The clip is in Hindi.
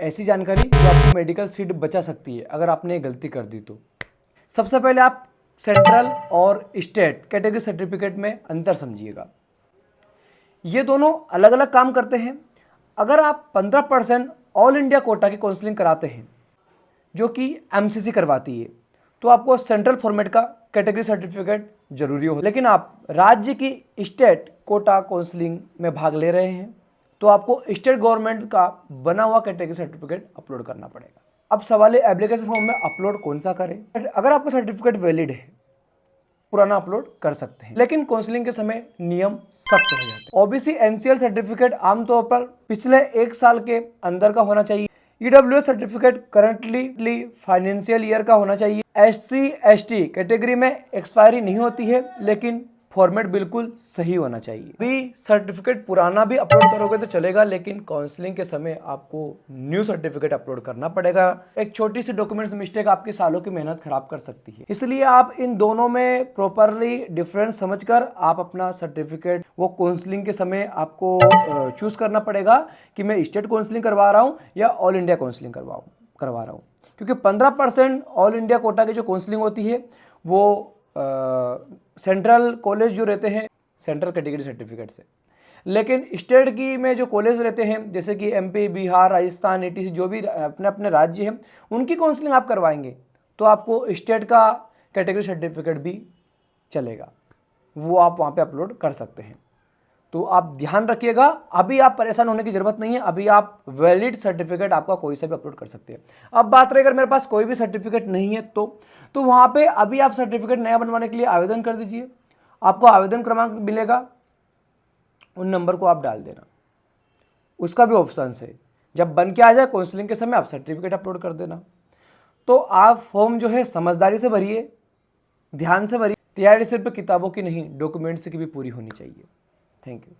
ऐसी जानकारी जो आपकी मेडिकल सीट बचा सकती है अगर आपने गलती कर दी तो। सबसे पहले आप सेंट्रल और स्टेट कैटेगरी सर्टिफिकेट में अंतर समझिएगा। ये दोनों अलग अलग काम करते हैं। अगर आप 15% ऑल इंडिया कोटा की काउंसलिंग कराते हैं जो कि एमसीसी करवाती है, तो आपको सेंट्रल फॉर्मेट का कैटेगरी सर्टिफिकेट जरूरी हो। लेकिन आप राज्य की स्टेट कोटा काउंसलिंग में भाग ले रहे हैं तो आपको स्टेट गवर्नमेंट का बना हुआ कैटेगरी सर्टिफिकेट अपलोड करना पड़ेगा। अब सवाल है एप्लीकेशन फॉर्म में अपलोड कौन सा करें। अगर आपका सर्टिफिकेट वैलिड है, पुराना अपलोड कर सकते हैं, लेकिन काउंसलिंग के समय नियम सख्त हो जाते हैं। ओबीसी एनसीएल सर्टिफिकेट आमतौर पर पिछले 1 साल के अंदर का होना चाहिए। EWS certificate currently financial year का होना चाहिए। एससी एसटी कैटेगरी में एक्सपायरी नहीं होती है, लेकिन फॉर्मेट बिल्कुल सही होना चाहिए। भी सर्टिफिकेट पुराना भी अपलोड करोगे तो चलेगा, लेकिन काउंसलिंग के समय आपको न्यू सर्टिफिकेट अपलोड करना पड़ेगा। एक छोटी सी डॉक्यूमेंट्स मिस्टेक आपकी सालों की मेहनत खराब कर सकती है। इसलिए आप इन दोनों में प्रॉपरली डिफरेंस समझकर आप अपना सर्टिफिकेट वो काउंसलिंग के समय आपको चूज करना पड़ेगा कि मैं स्टेट काउंसलिंग करवा रहा हूँ या ऑल इंडिया काउंसलिंग करवा रहा हूँ। क्योंकि 15% ऑल इंडिया कोटा की जो काउंसलिंग होती है वो सेंट्रल कॉलेज जो रहते हैं सेंट्रल कैटेगरी सर्टिफिकेट से, लेकिन स्टेट की में जो कॉलेज रहते हैं जैसे कि एमपी, बिहार, राजस्थान, ईटीसी जो भी अपने अपने राज्य हैं उनकी काउंसलिंग आप करवाएंगे तो आपको स्टेट का कैटेगरी सर्टिफिकेट भी चलेगा, वो आप वहाँ पे अपलोड कर सकते हैं। तो आप ध्यान रखिएगा, अभी आप परेशान होने की जरूरत नहीं है। अभी आप वैलिड सर्टिफिकेट आपका कोई सा भी अपलोड कर सकते हैं। अब बात रही अगर मेरे पास कोई भी सर्टिफिकेट नहीं है तो वहाँ पे अभी आप सर्टिफिकेट नया बनवाने के लिए आवेदन कर दीजिए। आपको आवेदन क्रमांक मिलेगा, उन नंबर को आप डाल देना, उसका भी ऑप्शन है। जब बन के आ जाए काउंसलिंग के समय आप सर्टिफिकेट अपलोड कर देना। तो आप फॉर्म जो है समझदारी से भरिए, ध्यान से भरिए। तैयारी सिर्फ किताबों की नहीं, डॉक्यूमेंट्स की भी पूरी होनी चाहिए। Thank you.